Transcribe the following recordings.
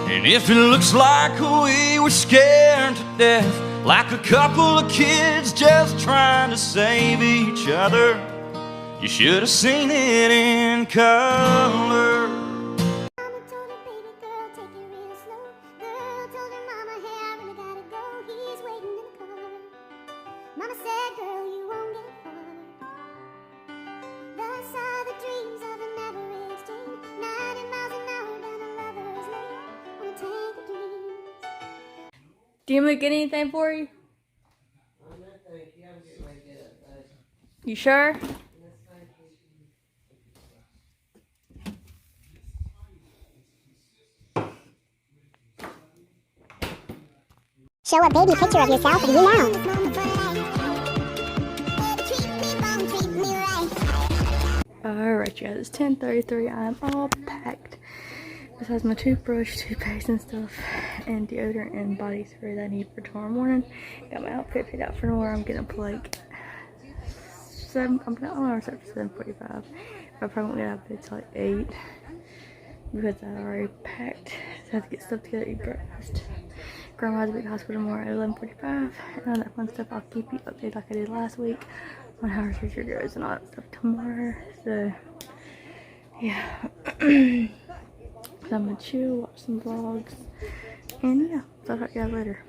And if it looks like we were scared to death, like a couple of kids just trying to save each other, you should have seen it in color. Mama said, girl, you won't get far. Thus are the dreams of a never-ending dream. 90 miles an hour down a lover's lane. Wanna take the dreams. Do you want me to get anything for you? You sure? Show a baby picture of yourself and you know. Alright, you guys, it's 10:33. I'm all packed. Besides my toothbrush, toothpaste, and stuff, and deodorant and body spray that I need for tomorrow morning. Got my outfit picked out for tomorrow. I'm getting up for like 7. I'm gonna start for 7:45. I probably won't get out of bed till like 8 because I already packed. So I have to get stuff together, eat breakfast. Grandma's at the hospital tomorrow at 11:45, and all that fun stuff. I'll keep you updated like I did last week on how her surgery goes and all that stuff tomorrow. So yeah. So I'm gonna chill, watch some vlogs, and yeah, so I'll talk to you guys later.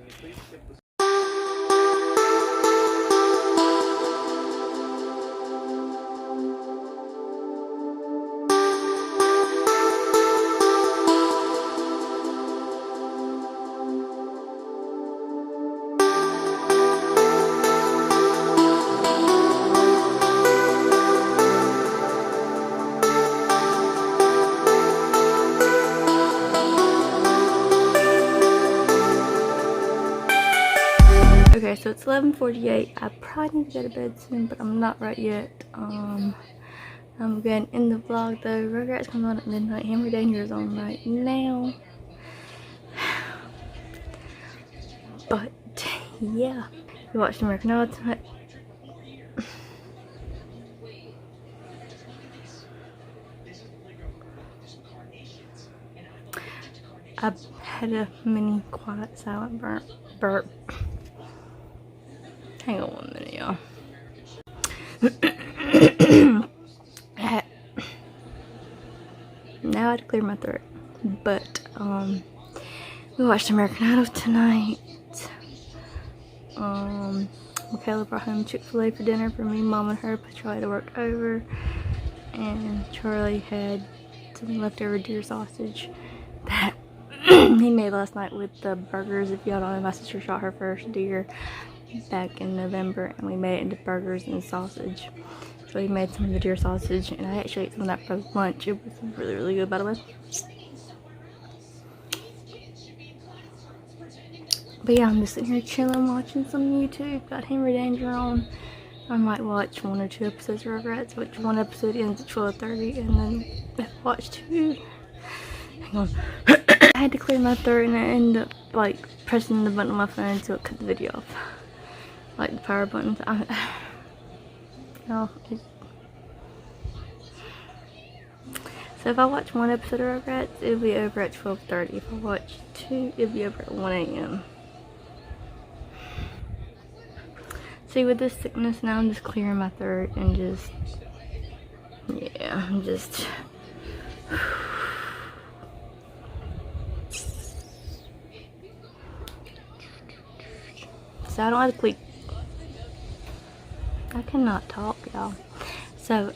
Okay, so it's 11:48. I probably need to go to bed soon, but I'm not right yet. I'm going in the vlog though. Rugrats comes on at midnight. Henry Danger is on right now. But yeah, we watched American Idol tonight. I had a mini quiet silent burp. Hang on 1 minute, y'all. Now I had to clear my throat. But, we watched American Idol tonight. Michaela brought home Chick-fil-A for dinner for me, Mom, and her. But Charlie had to work over. And Charlie had some leftover deer sausage that he made last night with the burgers. If y'all don't know, my sister shot her first deer back in November, and we made it into burgers and sausage. So we made some of the deer sausage, and I actually ate some of that for lunch. It was really, really good, by the way. But yeah, I'm just sitting here chilling, watching some YouTube. Got Henry Danger on. I might watch 1 or 2 episodes of Rugrats, which one episode ends at 12:30, and then watch 2. Hang on. I had to clear my throat, and I ended up like pressing the button on my phone so it cut the video off. Like the power buttons. No. So if I watch 1 episode of Rugrats, it'll be over at 12:30. If I watch 2, it'll be over at 1 a.m. See, with this sickness now, I'm just clearing my throat and just, yeah, I'm just. So I don't have to click. I cannot talk, y'all. So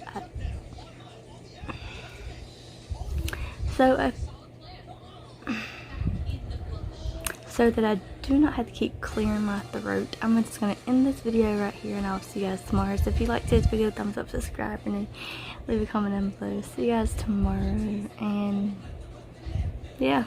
that I do not have to keep clearing my throat, I'm just gonna end this video right here, and I'll see you guys tomorrow. So if you liked this video, thumbs up, subscribe, and then leave a comment down below. See you guys tomorrow, and yeah.